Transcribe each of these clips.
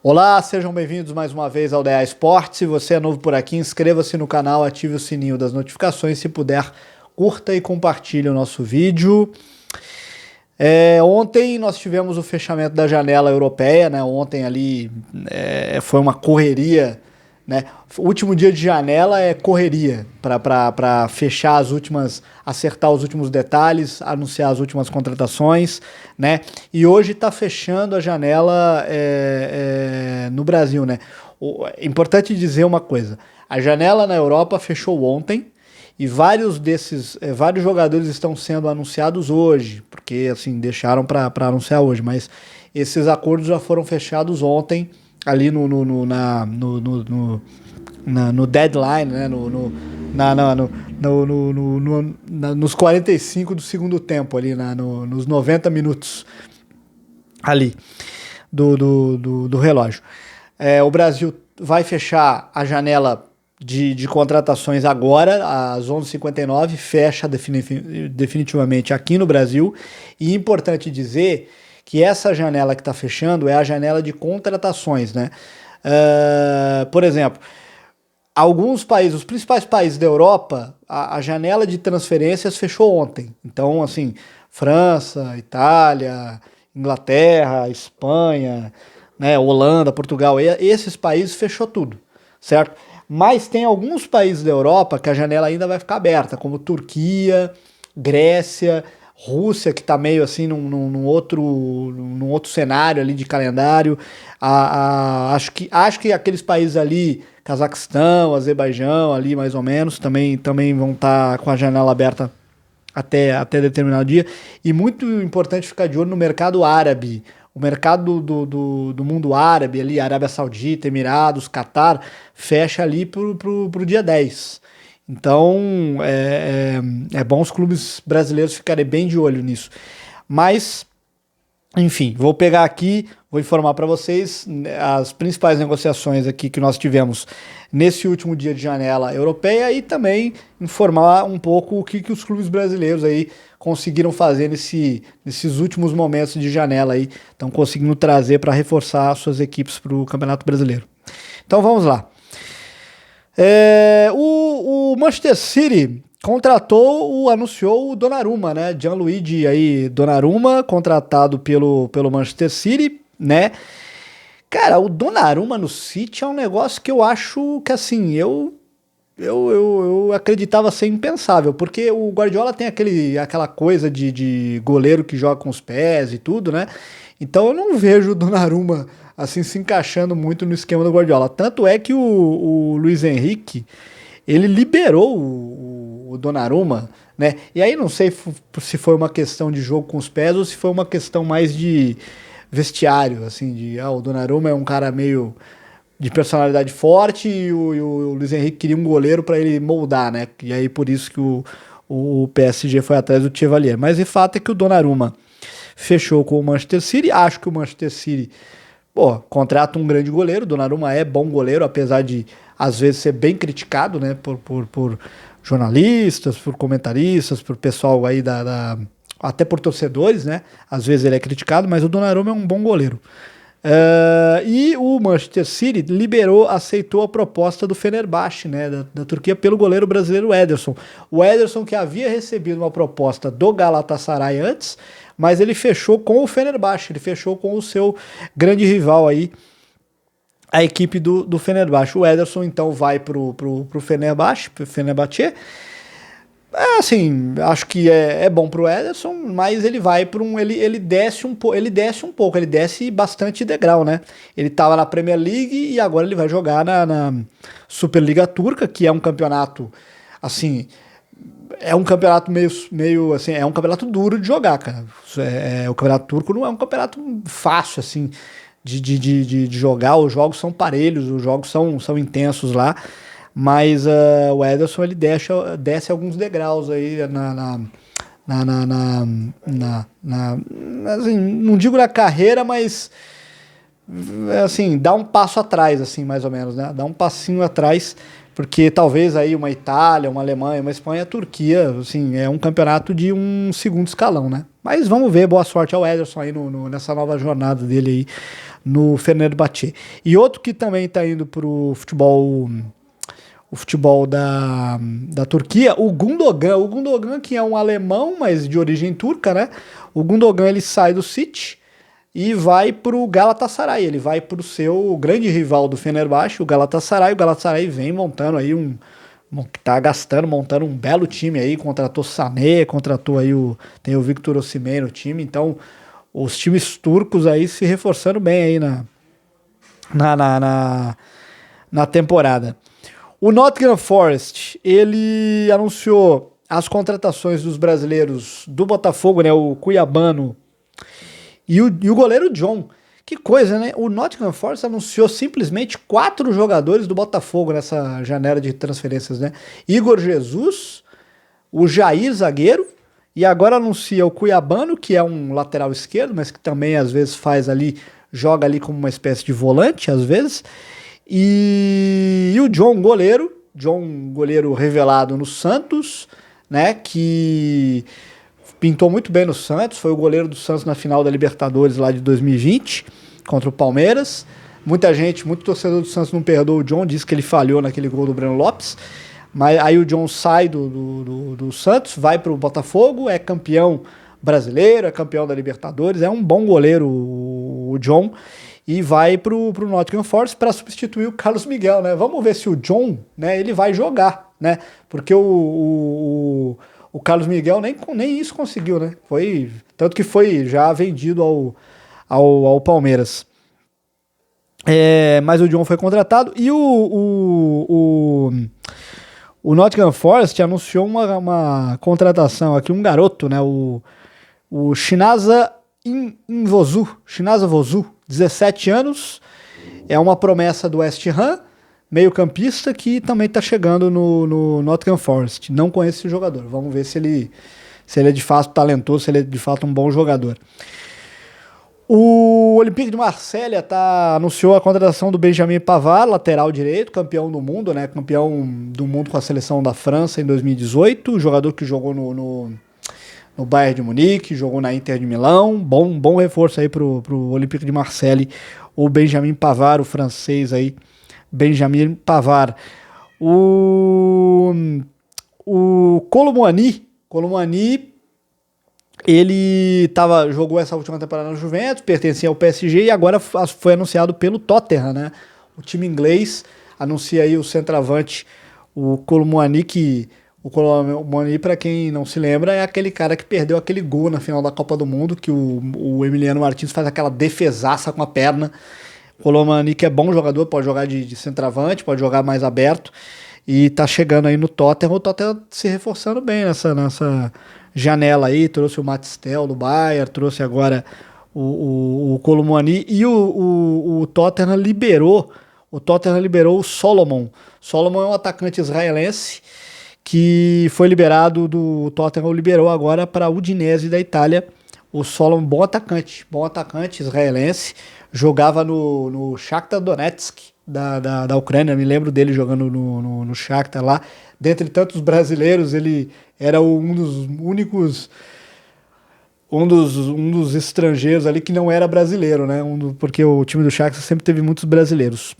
Olá, sejam bem-vindos mais uma vez ao DA Esportes. Se você é novo por aqui, inscreva-se no canal, ative o sininho das notificações. Se puder, curta e compartilhe o nosso vídeo. Ontem nós tivemos o fechamento da janela europeia, né? Ontem ali foi uma correria, né? O último dia de janela é correria para fechar as últimas, acertar os últimos detalhes, anunciar as últimas contratações, né? E hoje está fechando a janela no Brasil, né? É importante dizer uma coisa: a janela na Europa fechou ontem. E vários jogadores estão sendo anunciados hoje, porque assim deixaram para anunciar hoje, mas esses acordos já foram fechados ontem, ali no deadline, né? Nos 45 do segundo tempo, ali nos 90 minutos ali do relógio. O Brasil vai fechar a janela de contratações agora, às 11h59, fecha definitivamente aqui no Brasil. E é importante dizer que essa janela que está fechando é a janela de contratações, né? Por exemplo, alguns países, os principais países da Europa, a janela de transferências fechou ontem. Então, assim, França, Itália, Inglaterra, Espanha, né, Holanda, Portugal, esses países fechou tudo, certo? Mas tem alguns países da Europa que a janela ainda vai ficar aberta, como Turquia, Grécia, Rússia, que está meio assim num outro cenário ali de calendário. Acho que aqueles países ali, Cazaquistão, Azerbaijão, ali mais ou menos, também vão estar com a janela aberta até determinado dia. E muito importante ficar de olho no mercado árabe. O mercado do mundo árabe, ali, Arábia Saudita, Emirados, Catar, fecha ali pro dia 10. Então, é bom os clubes brasileiros ficarem bem de olho nisso. Mas, enfim, vou pegar aqui, vou informar para vocês as principais negociações aqui que nós tivemos nesse último dia de janela europeia e também informar um pouco o que os clubes brasileiros aí conseguiram fazer nesses últimos momentos de janela aí, estão conseguindo trazer para reforçar suas equipes para o Campeonato Brasileiro. Então vamos lá. O Manchester City anunciou o Donnarumma, né? Gianluigi aí, Donnarumma, contratado pelo Manchester City, né? Cara, o Donnarumma no City é um negócio que eu acho que, assim, eu acreditava ser impensável, porque o Guardiola tem aquela coisa de goleiro que joga com os pés e tudo, né? Então eu não vejo o Donnarumma assim se encaixando muito no esquema do Guardiola. Tanto é que o Luiz Henrique, ele liberou o Donnarumma, né? E aí não sei se foi uma questão de jogo com os pés ou se foi uma questão mais de vestiário, assim, o Donnarumma é um cara meio de personalidade forte e o Luiz Henrique queria um goleiro para ele moldar, né? E aí por isso que o PSG foi atrás do Chevalier. Mas o fato é que o Donnarumma fechou com o Manchester City. Acho que o Manchester City, contrata um grande goleiro. O Donnarumma é bom goleiro, apesar de às vezes ser bem criticado, né? Por jornalistas, por comentaristas, por pessoal aí até por torcedores, né? Às vezes ele é criticado, mas o Donnarumma é um bom goleiro. E o Manchester City aceitou a proposta do Fenerbahçe, né, da Turquia, pelo goleiro brasileiro Ederson. O Ederson, que havia recebido uma proposta do Galatasaray antes, mas ele fechou com o Fenerbahçe, ele fechou com o seu grande rival aí, a equipe do Fenerbahçe. O Ederson então vai pro Fenerbahçe, assim, acho que é bom pro Ederson, mas ele vai para ele desce um pouco, ele desce bastante degrau, né? Ele tava na Premier League e agora ele vai jogar na Superliga Turca, que é um campeonato, assim, é um campeonato meio assim, é um campeonato duro de jogar, cara. O campeonato turco não é um campeonato fácil, assim, de jogar. Os jogos são parelhos, os jogos são intensos lá. Mas o Ederson, ele desce alguns degraus aí assim, não digo na carreira, mas assim, dá um passo atrás, assim, mais ou menos, né? Dá um passinho atrás, porque talvez aí uma Itália, uma Alemanha, uma Espanha, a Turquia, assim, é um campeonato de um segundo escalão, né? Mas vamos ver, boa sorte ao Ederson aí nessa nova jornada dele aí no Fenerbahçe. E outro que também tá indo pro futebol, o futebol da Turquia, o Gundogan. O Gundogan, que é um alemão, mas de origem turca, né? O Gundogan, ele sai do City e vai pro Galatasaray. Ele vai pro seu grande rival do Fenerbahçe, o Galatasaray. O Galatasaray vem montando aí montando um belo time aí, contratou Sané, contratou aí tem o Victor Osimhen no time, então os times turcos aí se reforçando bem aí na temporada. O Nottingham Forest, ele anunciou as contratações dos brasileiros do Botafogo, né, o Cuiabano e o goleiro John. Que coisa, né? O Nottingham Forest anunciou simplesmente 4 jogadores do Botafogo nessa janela de transferências, né? Igor Jesus, o Jair, zagueiro, e agora anuncia o Cuiabano, que é um lateral esquerdo, mas que também às vezes joga ali como uma espécie de volante, às vezes. E o John, goleiro revelado no Santos, né? Que pintou muito bem no Santos, foi o goleiro do Santos na final da Libertadores lá de 2020, contra o Palmeiras. Muito torcedor do Santos não perdoa o John, disse que ele falhou naquele gol do Breno Lopes, mas aí o John sai do Santos, vai para o Botafogo, é campeão brasileiro, é campeão da Libertadores, é um bom goleiro o John, e vai pro Nottingham Forest para substituir o Carlos Miguel, né? Vamos ver se o John, né, ele vai jogar, né? Porque o Carlos Miguel nem isso conseguiu, né? Tanto que foi já vendido ao Palmeiras. Mas o John foi contratado e o Nottingham Forest anunciou uma contratação aqui, um garoto, né? O Shinaza Vozu, 17 anos, é uma promessa do West Ham, meio-campista, que também está chegando no Nottingham Forest. Não conheço esse jogador. Vamos ver se ele é de fato talentoso, se ele é de fato um bom jogador. O Olympique de Marselha anunciou a contratação do Benjamin Pavard, lateral direito, campeão do mundo, né? Campeão do mundo com a seleção da França em 2018. Jogador que jogou no Bayern de Munique, jogou na Inter de Milão. Bom reforço aí pro Olympique de Marseille. O Benjamin Pavard, o francês aí. Benjamin Pavard. O Colomouani, ele jogou essa última temporada no Juventus, pertencia ao PSG e agora foi anunciado pelo Tottenham, né? O time inglês anuncia aí o centroavante, o Colomouani, para quem não se lembra, é aquele cara que perdeu aquele gol na final da Copa do Mundo, que o Emiliano Martins faz aquela defesaça com a perna. O Colomouani, que é bom jogador, pode jogar de centroavante, pode jogar mais aberto, e tá chegando aí no Tottenham. O Tottenham se reforçando bem nessa janela aí, trouxe o Matistel do Bayern, trouxe agora o Colomouani, e o Tottenham liberou o Solomon. Solomon é um atacante israelense que foi liberado o Tottenham liberou agora para a Udinese da Itália. O Solomon, bom atacante israelense, jogava no Shakhtar Donetsk da Ucrânia, me lembro dele jogando no Shakhtar lá. Dentre tantos brasileiros, ele era um dos estrangeiros ali que não era brasileiro, né? Porque o time do Shakhtar sempre teve muitos brasileiros.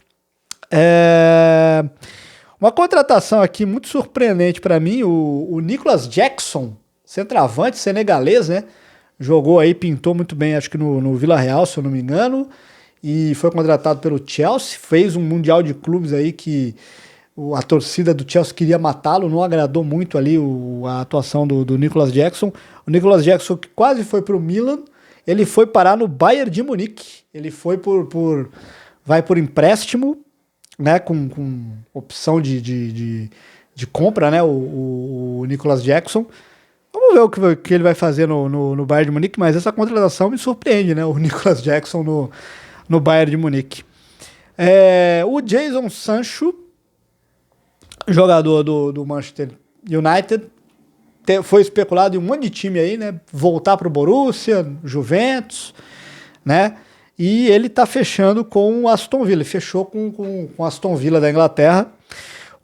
Uma contratação aqui muito surpreendente para mim, o Nicolas Jackson, centroavante senegalês, né? Jogou aí, pintou muito bem, acho que no Villarreal, se eu não me engano, e foi contratado pelo Chelsea, fez um Mundial de Clubes aí que a torcida do Chelsea queria matá-lo, não agradou muito ali a atuação do Nicolas Jackson. O Nicolas Jackson, que quase foi pro Milan, ele foi parar no Bayern de Munique. Ele foi vai por empréstimo, né, com opção de compra, né, o Nicolas Jackson. Vamos ver o que ele vai fazer no Bayern de Munique, mas essa contratação me surpreende, né, o Nicolas Jackson no Bayern de Munique. O Jadon Sancho, jogador do Manchester United, foi especulado em um monte de time aí, né? Voltar para o Borussia, Juventus, né? E ele tá fechando com o Aston Villa. Ele fechou com o Aston Villa da Inglaterra.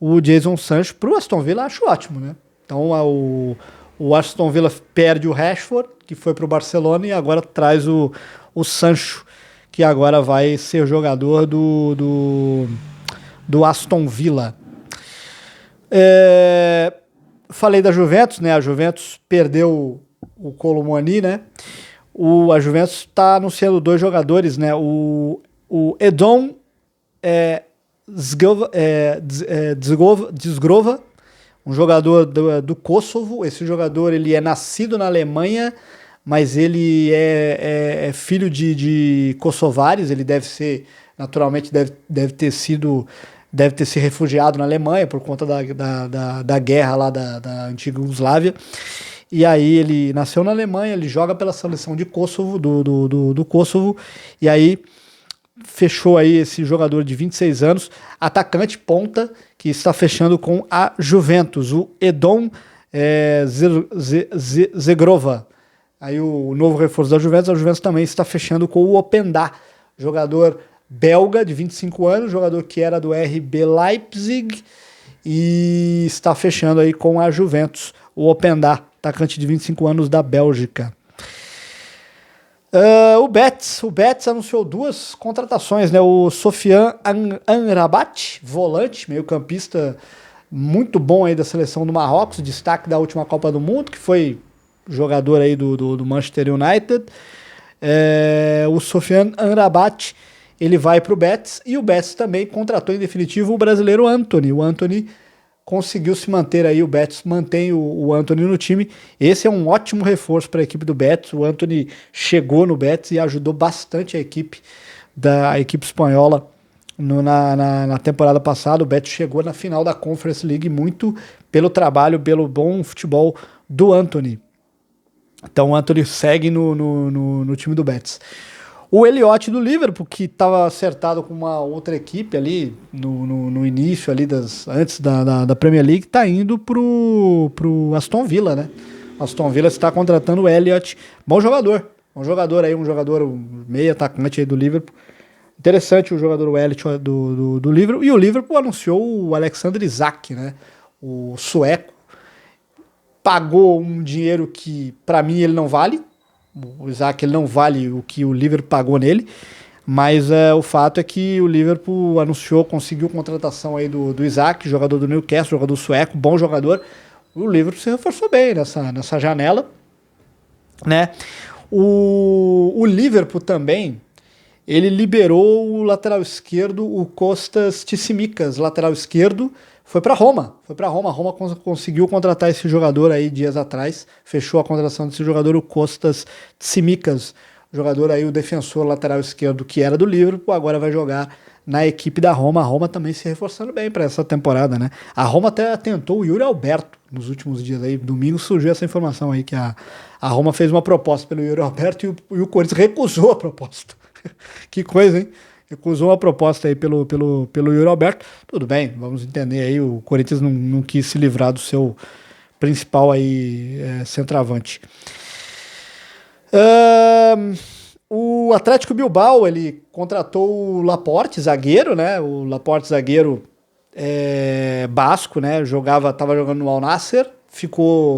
o Jadon Sancho pro Aston Villa, acho ótimo, né? Então o Aston Villa perde o Rashford, que foi pro Barcelona, e agora traz o Sancho, que agora vai ser jogador do Aston Villa. Falei da Juventus, né? A Juventus perdeu o Kolo Muani, né? A Juventus está anunciando 2 jogadores, né? O Edon Dzgrova, um jogador do Kosovo. Esse jogador ele é nascido na Alemanha, mas ele é filho de kosovares. Ele deve ser, naturalmente, deve ter se refugiado na Alemanha por conta da guerra lá da antiga Iugoslávia. E aí ele nasceu na Alemanha, ele joga pela seleção de Kosovo, do Kosovo, e aí fechou aí esse jogador de 26 anos, atacante ponta, que está fechando com a Juventus, o Edon Zegrova. Aí o novo reforço da Juventus, a Juventus também está fechando com o Openda, jogador belga de 25 anos, jogador que era do RB Leipzig, e está fechando aí com a Juventus, o Openda, atacante de 25 anos da Bélgica. O Betis anunciou 2 contratações, né? O Sofiane Amrabat, volante, meio campista muito bom aí da seleção do Marrocos, destaque da última Copa do Mundo, que foi jogador aí do Manchester United. O Sofiane Amrabat, ele vai para o Betis, e o Betis também contratou em definitivo o brasileiro Antony. O Antony conseguiu se manter aí, o Betis mantém o Antony no time. Esse é um ótimo reforço para a equipe do Betis. O Antony chegou no Betis e ajudou bastante a equipe espanhola na temporada passada. O Betis chegou na final da Conference League muito pelo trabalho, pelo bom futebol do Antony. Então o Antony segue no time do Betis. O Elliott do Liverpool, que estava acertado com uma outra equipe ali no início ali antes da Premier League, está indo pro Aston Villa, né? Aston Villa está contratando o Elliott, bom jogador aí, um jogador meio atacante aí do Liverpool. Interessante o jogador o Elliott do Liverpool. E o Liverpool anunciou o Alexander Isak, né? O sueco. Pagou um dinheiro que para mim ele não vale. O Isak ele não vale o que o Liverpool pagou nele, mas o fato é que o Liverpool conseguiu contratação aí do Isak, jogador do Newcastle, jogador sueco, bom jogador. O Liverpool se reforçou bem nessa janela, né? O Liverpool também, ele liberou o lateral esquerdo, o Kostas Tsimikas, lateral esquerdo, foi para Roma. A Roma conseguiu contratar esse jogador aí dias atrás, fechou a contratação desse jogador, o Kostas Tsimikas, jogador aí, o defensor lateral esquerdo que era do Liverpool, agora vai jogar na equipe da Roma. A Roma também se reforçando bem para essa temporada, né? A Roma até tentou o Yuri Alberto nos últimos dias aí, domingo surgiu essa informação aí que a Roma fez uma proposta pelo Yuri Alberto e o Corinthians recusou a proposta. Que coisa, hein? Recusou a proposta aí pelo Yuri Alberto. Tudo bem, vamos entender aí, o Corinthians não quis se livrar do seu principal aí centroavante. O Atlético Bilbao, ele contratou o Laporte, zagueiro, né? O Laporte, zagueiro basco, né? Tava jogando no Al Nassr,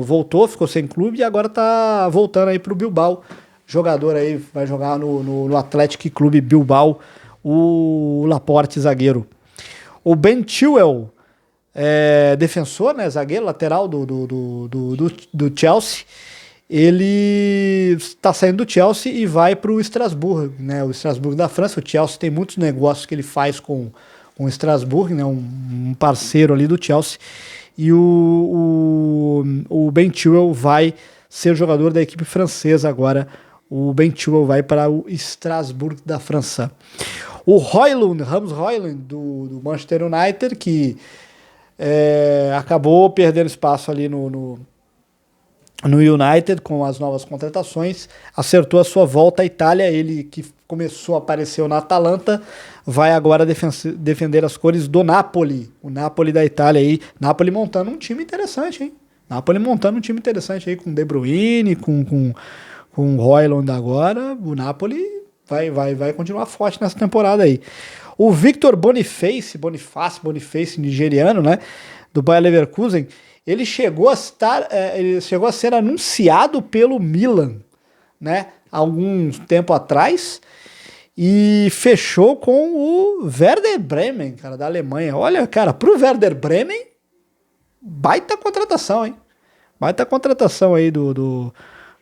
voltou, ficou sem clube e agora tá voltando aí pro Bilbao. Jogador aí, vai jogar no Athletic Clube Bilbao, o Laporte, zagueiro. O Ben Chilwell, defensor, né, zagueiro, lateral do Chelsea, ele está saindo do Chelsea e vai para o Strasbourg, né, o Strasbourg da França. O Chelsea tem muitos negócios que ele faz com o Strasbourg, né, um parceiro ali do Chelsea, e o Ben Chilwell vai ser jogador da equipe francesa agora. O Ben Chilwell vai para o Strasbourg da França. O Ramos Højlund, do Manchester United, que acabou perdendo espaço ali no United com as novas contratações, acertou a sua volta à Itália. Ele que começou a aparecer na Atalanta, vai agora defender as cores do Napoli, o Napoli da Itália aí. Napoli montando um time interessante, hein? Com De Bruyne, com o Højlund agora. O Napoli vai continuar forte nessa temporada aí. O Victor Boniface, nigeriano, né, do Bayer Leverkusen, ele chegou a ser anunciado pelo Milan, né, algum tempo atrás, e fechou com o Werder Bremen, cara, da Alemanha. Olha, cara, pro Werder Bremen, baita contratação, hein? Baita contratação aí do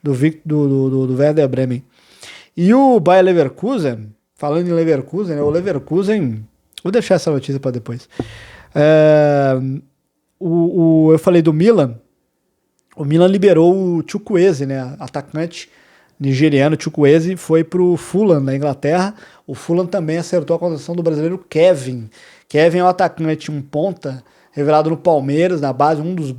Werder Bremen. E o Bayer Leverkusen, falando em Leverkusen, né, o Leverkusen, vou deixar essa notícia para depois. Eu falei do Milan, o Milan liberou o Chukwueze, né, atacante nigeriano. Chukwueze foi pro Fulham, na Inglaterra. O Fulham também acertou a contratação do brasileiro Kevin. Kevin é um atacante, um ponta, revelado no Palmeiras, na base, um dos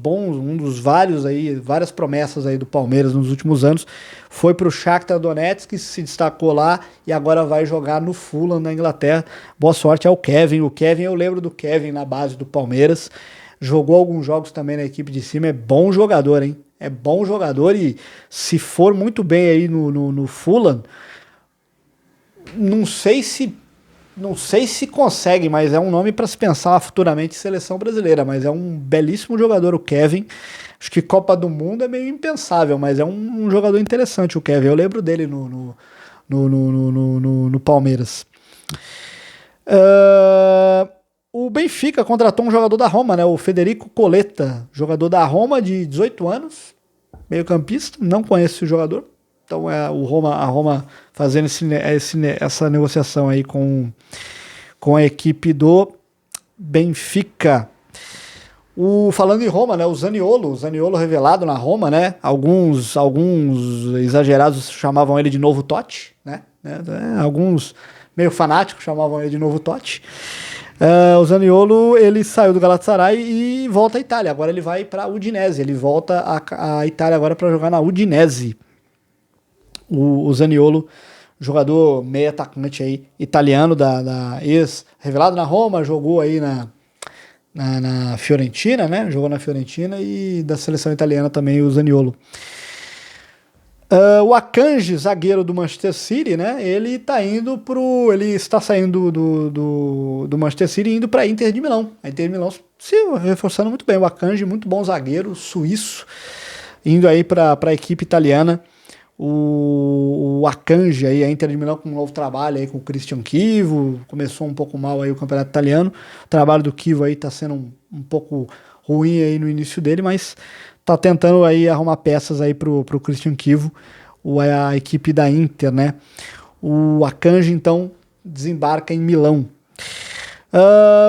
várias promessas aí do Palmeiras nos últimos anos. Foi pro Shakhtar Donetsk, que se destacou lá e agora vai jogar no Fulham, na Inglaterra. Boa sorte ao Kevin. O Kevin, eu lembro do Kevin na base do Palmeiras. Jogou alguns jogos também na equipe de cima. É bom jogador, hein? É bom jogador, e se for muito bem aí no Fulham, não sei se consegue, mas é um nome para se pensar futuramente em seleção brasileira. Mas é um belíssimo jogador, o Kevin. Acho que Copa do Mundo é meio impensável, mas é um jogador interessante, o Kevin. Eu lembro dele no Palmeiras. O Benfica contratou um jogador da Roma, né? O Federico Coletta, jogador da Roma de 18 anos, meio-campista. Não conheço o jogador. Então é a Roma fazendo essa negociação aí com a equipe do Benfica. Falando em Roma, né? O Zaniolo revelado na Roma, né? Alguns exagerados chamavam ele de novo Totti, né? Alguns meio fanáticos chamavam ele de novo Totti. O Zaniolo, ele saiu do Galatasaray e volta à Itália. Agora ele vai para a Udinese. Ele volta à Itália agora para jogar na Udinese. O Zaniolo, jogador meio atacante aí, italiano, da revelado na Roma, jogou aí na Fiorentina, né? Jogou na Fiorentina, e da seleção italiana também o Zaniolo. O Akanji, zagueiro do Manchester City, né? Ele está saindo do Manchester City e indo para a Inter de Milão. A Inter de Milão se reforçando muito bem. O Akanji, muito bom zagueiro, suíço, indo aí para a equipe italiana. O Akanji aí, a Inter de Milão com um novo trabalho aí com o Christian Chivo. Começou um pouco mal aí o campeonato italiano. O trabalho do Chivo aí tá sendo um pouco ruim aí no início dele, mas tá tentando aí arrumar peças aí pro Christian Chivo, a equipe da Inter, né? O Akanji, então, desembarca em Milão.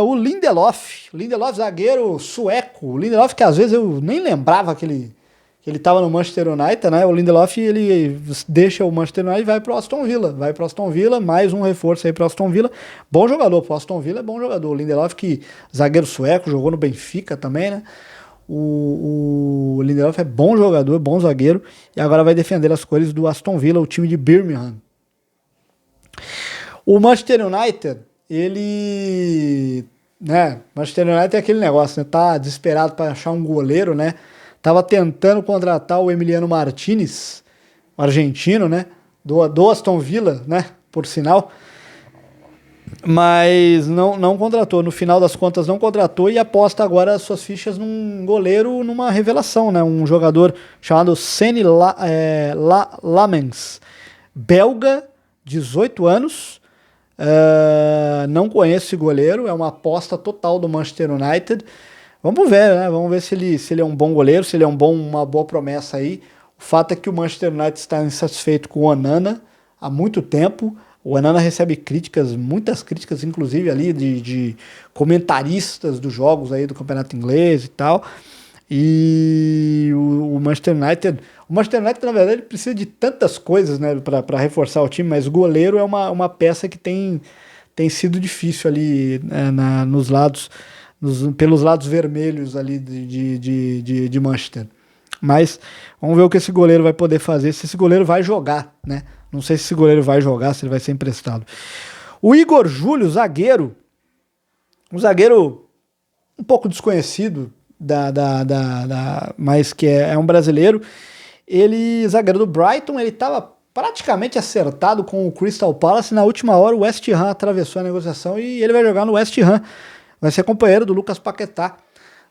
O Lindelof, zagueiro sueco. O Lindelof, que às vezes eu nem lembrava que ele estava no Manchester United, né? O Lindelof, ele deixa o Manchester United e vai pro Aston Villa. Mais um reforço aí pro Aston Villa. Bom jogador, pro Aston Villa é bom jogador. O Lindelof, que zagueiro sueco, jogou no Benfica também, né? O Lindelof é bom jogador, bom zagueiro, e agora vai defender as cores do Aston Villa, o time de Birmingham. O Manchester United, Manchester United é aquele negócio, né? Tá desesperado para achar um goleiro, né? Tava tentando contratar o Emiliano Martinez, um argentino, né? Do Aston Villa, né? Por sinal. Mas não contratou. No final das contas, não contratou, e aposta agora suas fichas num goleiro, numa revelação, né? Um jogador chamado Seny Lamens, belga, 18 anos. Não conheço esse goleiro, é uma aposta total do Manchester United. Vamos ver, né? Vamos ver se ele é um bom goleiro, se ele é uma boa promessa aí. O fato é que o Manchester United está insatisfeito com o Onana há muito tempo. O Onana recebe muitas críticas, inclusive ali de comentaristas dos jogos aí do campeonato inglês e tal. E o Manchester United, na verdade, precisa de tantas coisas, né, para reforçar o time, mas o goleiro é uma peça que tem sido difícil ali, né, nos lados, pelos lados vermelhos ali de Manchester. Mas vamos ver o que esse goleiro vai poder fazer, se esse goleiro vai jogar, né? Não sei se esse goleiro vai jogar, se ele vai ser emprestado. O Igor Júlio, zagueiro, um zagueiro um pouco desconhecido, mas que é um brasileiro. Ele, zagueiro do Brighton, ele estava praticamente acertado com o Crystal Palace. Na última hora o West Ham atravessou a negociação e ele vai jogar no West Ham. Vai ser companheiro do Lucas Paquetá,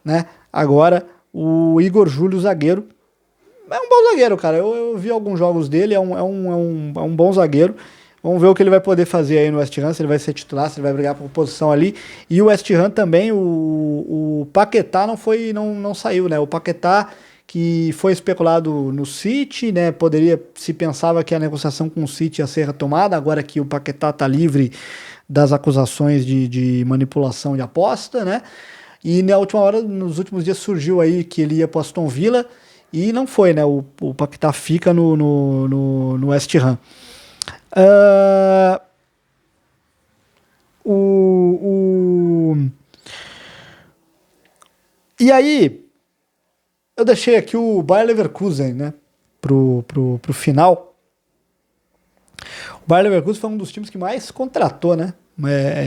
né? Agora o Igor Júlio, zagueiro. É um bom zagueiro, cara. Eu vi alguns jogos dele, é um bom zagueiro. Vamos ver o que ele vai poder fazer aí no West Ham, se ele vai ser titular, se ele vai brigar por posição ali. E o West Ham também, o Paquetá não saiu, né? O Paquetá, que foi especulado no City, né? Se pensava que a negociação com o City ia ser retomada, agora que o Paquetá tá livre das acusações de manipulação de aposta, né? E na última hora, nos últimos dias, surgiu aí que ele ia pro Aston Villa e não foi, né? O Paquetá fica no West Ham. E aí, eu deixei aqui o Bayer Leverkusen, né? Pro final. O Bayer Leverkusen foi um dos times que mais contratou, né?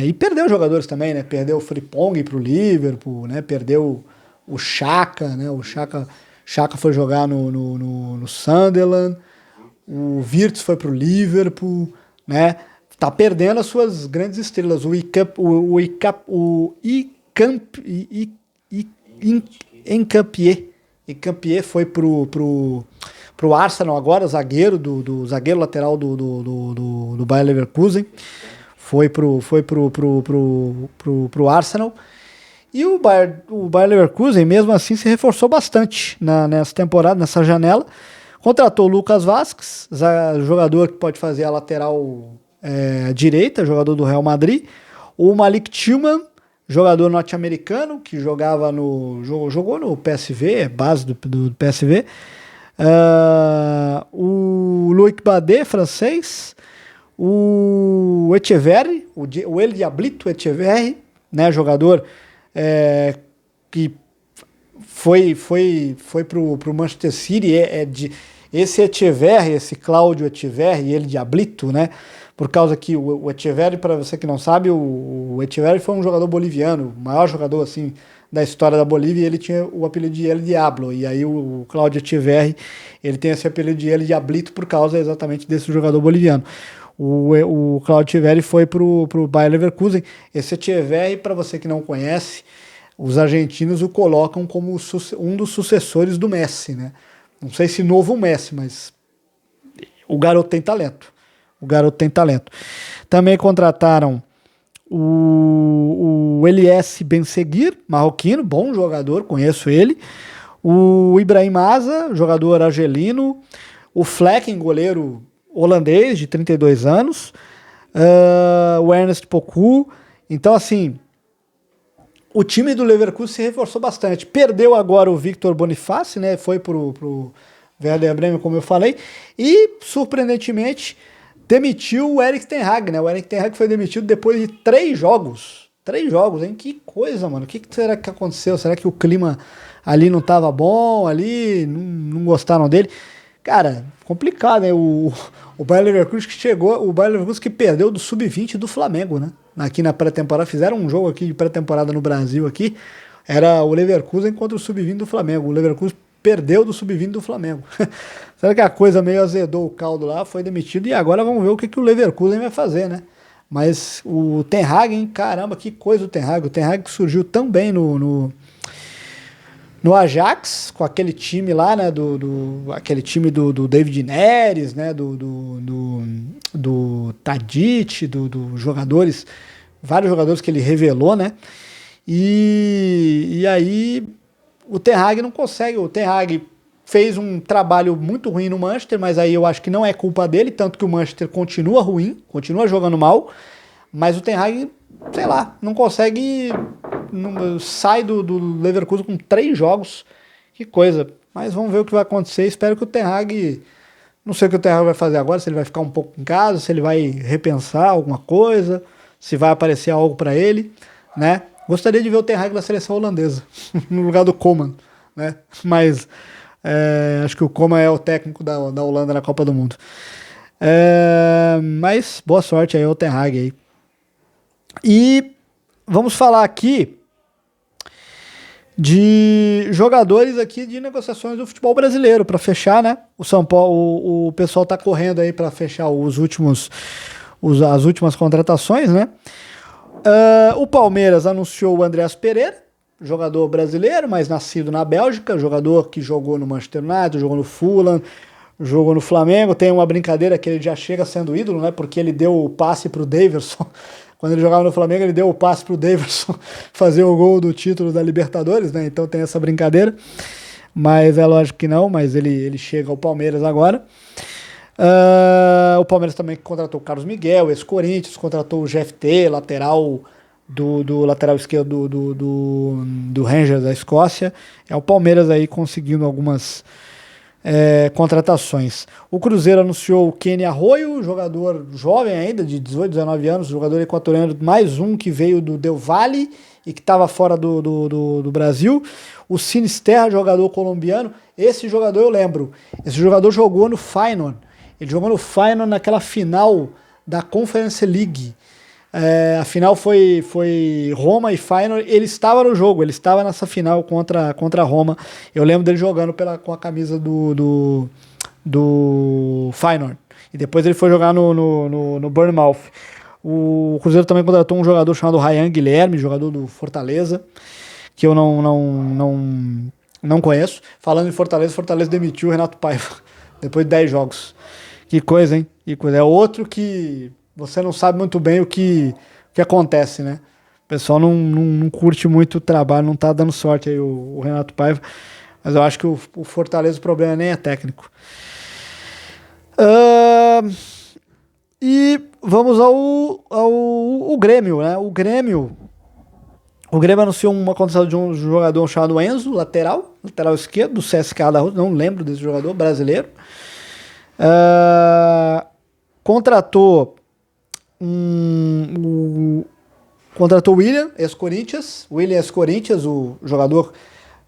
E perdeu jogadores também, né? Perdeu o Frimpong pro Liverpool, né? Perdeu o Xhaka, né? O Xhaka foi jogar no Sunderland. O Wirtz foi pro Liverpool, né? Tá perdendo as suas grandes estrelas. O Encapié foi pro Arsenal agora, zagueiro zagueiro lateral do Bayer Leverkusen. Foi pro Arsenal. E o Bayer Leverkusen, mesmo assim, se reforçou bastante nessa temporada, nessa janela. Contratou o Lucas Vázquez, jogador que pode fazer a lateral direita, jogador do Real Madrid. O Malik Tillman, jogador norte-americano, que jogou no PSV, base do PSV. O Loic Badé, francês. O Echeverri, o El Diablito Echeverri, né, jogador que foi pro Manchester City, esse Echeverri, esse Cláudio Echeverri, ele Diablito, né? Por causa que o Echeverri, para você que não sabe, o Echeverri foi um jogador boliviano, o maior jogador assim da história da Bolívia, e ele tinha o apelido de El Diablo, e aí o Cláudio Echeverri, ele tem esse apelido de El Diablito por causa exatamente desse jogador boliviano. O Cláudio Echeverri foi pro Bayer Leverkusen. Esse Echeverri, para você que não conhece, os argentinos o colocam como um dos sucessores do Messi, né? Não sei se novo Messi, mas o garoto tem talento. Também contrataram o Elias Benseguir, marroquino, bom jogador, conheço ele. O Ibrahim Asa, jogador argelino. O Flecken, goleiro holandês, de 32 anos. O Ernest Poku. Então, assim, o time do Leverkusen se reforçou bastante. Perdeu agora o Victor Boniface, né? Foi pro Werder Bremen, como eu falei. E, surpreendentemente, demitiu o Erik ten Hag, né? O Erik ten Hag foi demitido depois de 3 jogos. 3 jogos, hein? Que coisa, mano. O que será que aconteceu? Será que o clima ali não tava bom? Ali não gostaram dele? Cara, complicado, né? O Bayer Leverkusen que chegou, o Bayer Leverkusen que perdeu do Sub-20 do Flamengo, né? Aqui na pré-temporada, fizeram um jogo aqui de pré-temporada no Brasil aqui, era o Leverkusen contra o Sub-20 do Flamengo. O Leverkusen perdeu do Sub-20 do Flamengo. Será que a coisa meio azedou o caldo lá, foi demitido e agora vamos ver o que o Leverkusen vai fazer, né? Mas o Ten Hag, hein? Caramba, que coisa o Ten Hag que surgiu tão bem no Ajax, com aquele time lá, né, aquele time do David Neres, né, do Tadic, jogadores, vários jogadores que ele revelou, né, e aí o Ten Hag não consegue, o Ten Hag fez um trabalho muito ruim no Manchester, mas aí eu acho que não é culpa dele, tanto que o Manchester continua ruim, continua jogando mal, mas o Ten Hag, sei lá, não consegue... sai do Leverkusen com 3 jogos, que coisa, mas vamos ver o que vai acontecer. Espero que o Ten Hag, não sei o que o Ten Hag vai fazer agora, se ele vai ficar um pouco em casa, se ele vai repensar alguma coisa, se vai aparecer algo para ele, né? Gostaria de ver o Ten Hag na seleção holandesa no lugar do Koeman, né? Mas acho que o Koeman é o técnico da Holanda na Copa do Mundo. Mas boa sorte aí ao Ten Hag aí. E vamos falar aqui de jogadores aqui de negociações do futebol brasileiro para fechar, né? O São Paulo, o pessoal tá correndo aí para fechar as últimas contratações, né? O Palmeiras anunciou o Andreas Pereira, jogador brasileiro, mas nascido na Bélgica, jogador que jogou no Manchester United, jogou no Fulham, jogou no Flamengo. Tem uma brincadeira que ele já chega sendo ídolo, né? Porque ele deu o passe pro Daverson. Quando ele jogava no Flamengo, ele deu o passe pro Daverson fazer o gol do título da Libertadores, né? Então tem essa brincadeira. Mas é lógico que não, mas ele chega ao Palmeiras agora. O Palmeiras também contratou o Carlos Miguel, ex-Corinthians, contratou o GFT, lateral do lateral esquerdo do Rangers da Escócia. É o Palmeiras aí conseguindo algumas contratações. O Cruzeiro anunciou o Kenny Arroyo, jogador jovem ainda, de 18, 19 anos, jogador equatoriano, mais um que veio do Del Valle e que estava fora do Brasil. O Sinisterra, jogador colombiano. Esse jogador eu lembro. Esse jogador jogou no Feyenoord. Ele jogou no Feyenoord naquela final da Conference League. A final foi Roma e Feyenoord. Ele estava no jogo, ele estava nessa final contra Roma. Eu lembro dele jogando com a camisa do Feyenoord. E depois ele foi jogar no Bournemouth. O Cruzeiro também contratou um jogador chamado Ryan Guilherme, jogador do Fortaleza, que eu não conheço. Falando em Fortaleza demitiu o Renato Paiva depois de 10 jogos. Que coisa, hein? Que coisa. É outro que você não sabe muito bem o que acontece, né? O pessoal não curte muito o trabalho, não tá dando sorte aí o Renato Paiva. Mas eu acho que o Fortaleza o problema nem é técnico. E vamos ao Grêmio, né? O Grêmio anunciou uma contratação de um jogador chamado Enzo, lateral esquerdo do CSKA da Rússia. Não lembro desse jogador, brasileiro. Contratou o William, ex-Corinthians, o jogador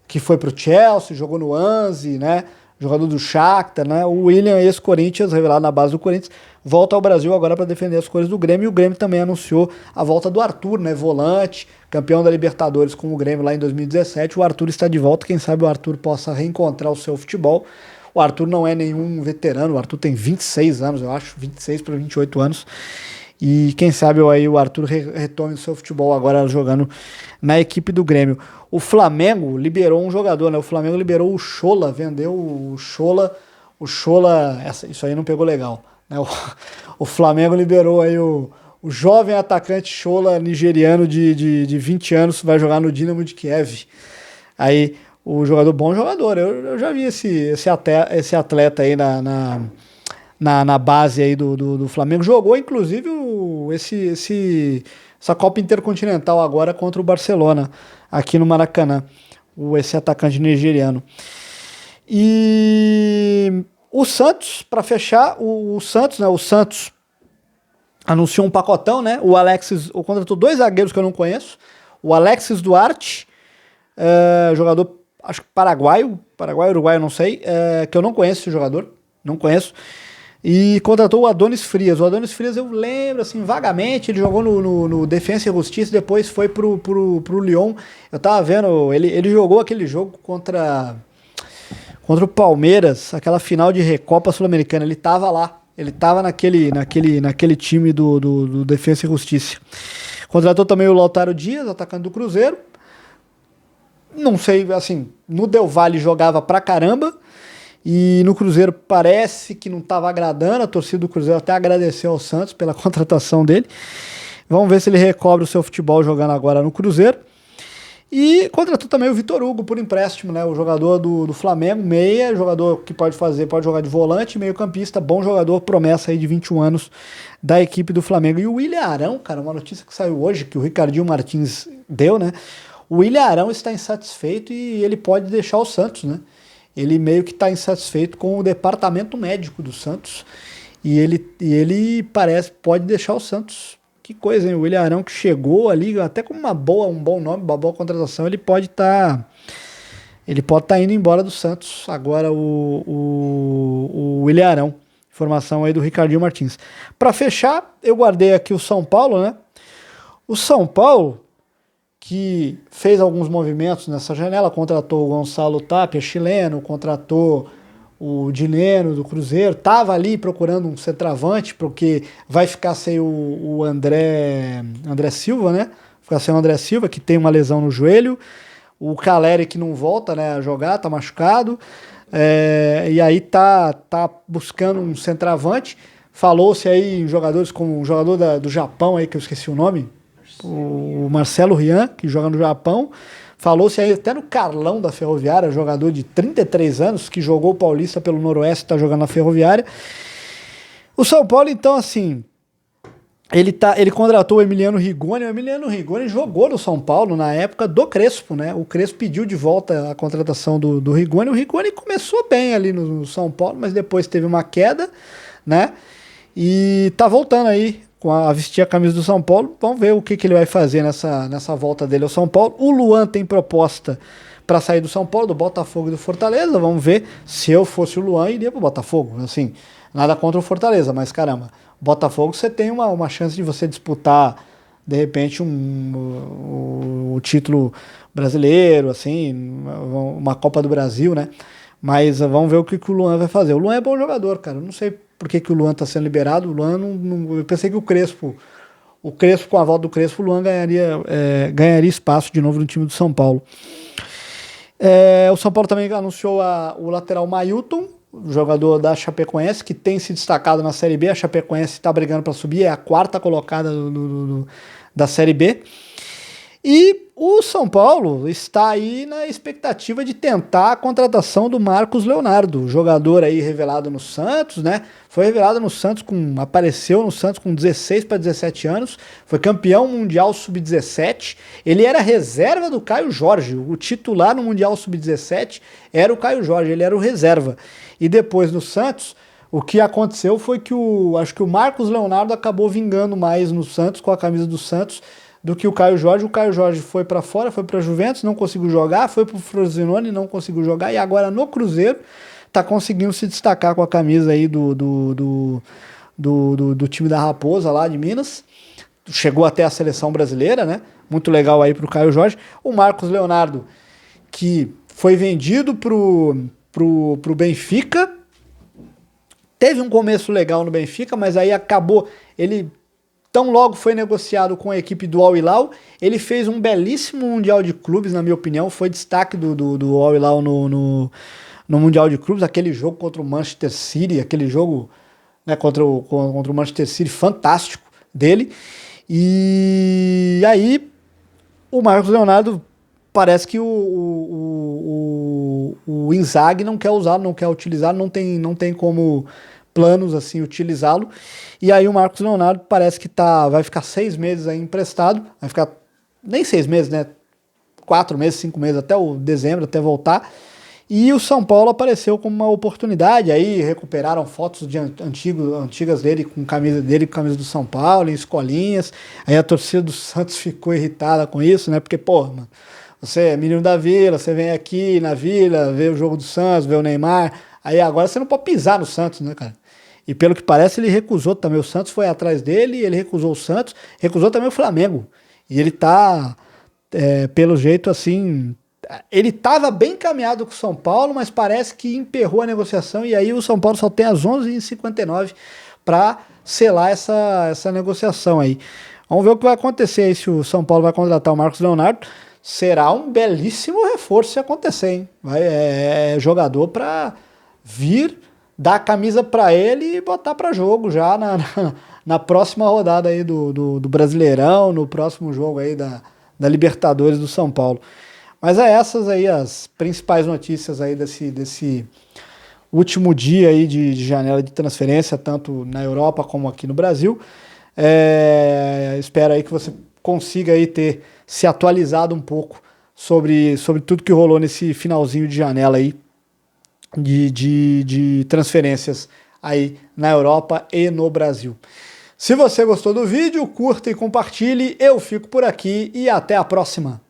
que foi pro Chelsea, jogou no Anzi, né? Jogador do Shakhtar, né? O William, ex-Corinthians, revelado na base do Corinthians, volta ao Brasil agora para defender as cores do Grêmio. E o Grêmio também anunciou a volta do Arthur, né? Volante, campeão da Libertadores com o Grêmio lá em 2017. O Arthur está de volta, quem sabe o Arthur possa reencontrar o seu futebol. O Arthur não é nenhum veterano, o Arthur tem 26 anos, eu acho, 26 para 28 anos. E quem sabe aí o Arthur retome o seu futebol agora jogando na equipe do Grêmio. O Flamengo liberou um jogador, né? O Flamengo liberou o Schola, vendeu o Schola. Isso aí não pegou legal, né? O Flamengo liberou aí o jovem atacante Schola, nigeriano de 20 anos, vai jogar no Dinamo de Kiev. Aí o jogador, bom jogador, eu já vi esse atleta aí na base aí do Flamengo. Jogou, inclusive, essa Copa Intercontinental agora contra o Barcelona, aqui no Maracanã, esse atacante nigeriano. E o Santos, para fechar, o Santos anunciou um pacotão, né? O Alexis, contratou 2 zagueiros que eu não conheço, o Alexis Duarte, jogador, acho que paraguaio, uruguaio, não sei, que eu não conheço esse jogador, não conheço. E contratou o Adonis Frias. O Adonis Frias eu lembro, assim, vagamente, ele jogou no Defensa e Justiça, depois foi pro Lyon. Eu tava vendo, ele jogou aquele jogo contra o Palmeiras, aquela final de Recopa Sul-Americana, ele tava lá. Ele tava naquele time do Defensa e Justiça. Contratou também o Lautaro Dias, atacante do Cruzeiro. Não sei, assim, no Del Valle jogava pra caramba. E no Cruzeiro parece que não estava agradando, a torcida do Cruzeiro até agradeceu ao Santos pela contratação dele. Vamos ver se ele recobre o seu futebol jogando agora no Cruzeiro. E contratou também o Vitor Hugo por empréstimo, né? O jogador do Flamengo, meia, jogador que pode jogar de volante, meio campista, bom jogador, promessa aí de 21 anos da equipe do Flamengo. E o William Arão, cara, uma notícia que saiu hoje, que o Ricardinho Martins deu, né? O William Arão está insatisfeito e ele pode deixar o Santos, né? Ele meio que está insatisfeito com o departamento médico do Santos e ele pode deixar o Santos. Que coisa, hein? O William Arão que chegou ali até com um bom nome, uma boa contratação, ele pode estar indo embora do Santos agora o William Arão. Informação aí do Ricardinho Martins. Para fechar, eu guardei aqui o São Paulo, né? O São Paulo, que fez alguns movimentos nessa janela, contratou o Gonçalo Tapia, chileno, contratou o Dineno do Cruzeiro, estava ali procurando um centroavante, porque vai ficar sem o André Silva, né? Ficar sem o André Silva, que tem uma lesão no joelho, o Caleri que não volta, né, a jogar, tá machucado, e aí tá buscando um centroavante. Falou-se aí em jogadores como um jogador do Japão aí, que eu esqueci o nome, o Marcelo Rian, que joga no Japão. Falou-se aí até no Carlão da Ferroviária, jogador de 33 anos, que jogou o Paulista pelo Noroeste, está jogando na Ferroviária. O São Paulo, então, assim, ele contratou o Emiliano Rigoni. O Emiliano Rigoni jogou no São Paulo na época do Crespo, né? O Crespo pediu de volta a contratação do Rigoni. O Rigoni começou bem ali no São Paulo, mas depois teve uma queda, né? E tá voltando aí a vestir a camisa do São Paulo. Vamos ver o que ele vai fazer nessa volta dele ao São Paulo. O Luan tem proposta para sair do São Paulo, do Botafogo e do Fortaleza. Vamos ver. Se eu fosse o Luan, iria pro Botafogo. Assim, nada contra o Fortaleza, mas caramba, Botafogo você tem uma chance de você disputar de repente o título brasileiro, assim, uma Copa do Brasil, né? Mas vamos ver o que o Luan vai fazer. O Luan é bom jogador, cara. Eu não sei por que o Luan está sendo liberado. O Luan eu pensei que o Crespo, com a volta do Crespo, o Luan ganharia espaço de novo no time do São Paulo. O São Paulo também anunciou o lateral Mailton, jogador da Chapecoense, que tem se destacado na Série B. A Chapecoense está brigando para subir, é a quarta colocada da Série B. E o São Paulo está aí na expectativa de tentar a contratação do Marcos Leonardo, jogador aí revelado no Santos, né? Foi revelado no Santos, apareceu no Santos com 16 para 17 anos, foi campeão mundial sub-17, ele era reserva do Caio Jorge, o titular no mundial sub-17 era o Caio Jorge, ele era o reserva. E depois no Santos, o que aconteceu foi que acho que o Marcos Leonardo acabou vingando mais no Santos, com a camisa do Santos, do que o Caio Jorge. O Caio Jorge foi para fora, foi para Juventus, não conseguiu jogar, foi para o Frosinone, não conseguiu jogar, e agora no Cruzeiro tá conseguindo se destacar com a camisa aí do time da Raposa lá de Minas. Chegou até a seleção brasileira, né? Muito legal aí pro Caio Jorge. O Marcos Leonardo, que foi vendido pro Benfica, teve um começo legal no Benfica, mas aí acabou, tão logo foi negociado com a equipe do Al Hilal, ele fez um belíssimo Mundial de Clubes, na minha opinião, foi destaque do Al Hilal no Mundial de Clubes, aquele jogo contra o Manchester City, aquele jogo, né, contra o Manchester City fantástico dele. E aí o Marcos Leonardo parece que o Inzaghi não quer usá-lo, não quer utilizá-lo, não tem como planos assim utilizá-lo. E aí o Marcos Leonardo parece que vai ficar 6 meses aí emprestado, vai ficar nem 6 meses, né? 4 meses, 5 meses, até o dezembro, até voltar. E o São Paulo apareceu como uma oportunidade, aí recuperaram fotos antigas dele com camisa do São Paulo, em escolinhas. Aí a torcida do Santos ficou irritada com isso, né? Porque, pô, mano, você é menino da Vila, você vem aqui na Vila, vê o jogo do Santos, vê o Neymar, aí agora você não pode pisar no Santos, né, cara? E pelo que parece, ele recusou também. O Santos foi atrás dele, ele recusou o Santos, recusou também o Flamengo. E ele tá, pelo jeito, assim, ele estava bem encaminhado com o São Paulo, mas parece que emperrou a negociação, e aí o São Paulo só tem às 11h59 para selar essa negociação aí. Vamos ver o que vai acontecer aí, se o São Paulo vai contratar o Marcos Leonardo. Será um belíssimo reforço se acontecer, hein? É jogador para vir, dar a camisa para ele e botar para jogo já na próxima rodada aí do Brasileirão, no próximo jogo aí da Libertadores do São Paulo. Mas essas aí as principais notícias aí desse último dia aí de janela de transferência, tanto na Europa como aqui no Brasil. Espero aí que você consiga aí ter se atualizado um pouco sobre tudo que rolou nesse finalzinho de janela aí de transferências aí na Europa e no Brasil. Se você gostou do vídeo, curta e compartilhe. Eu fico por aqui e até a próxima.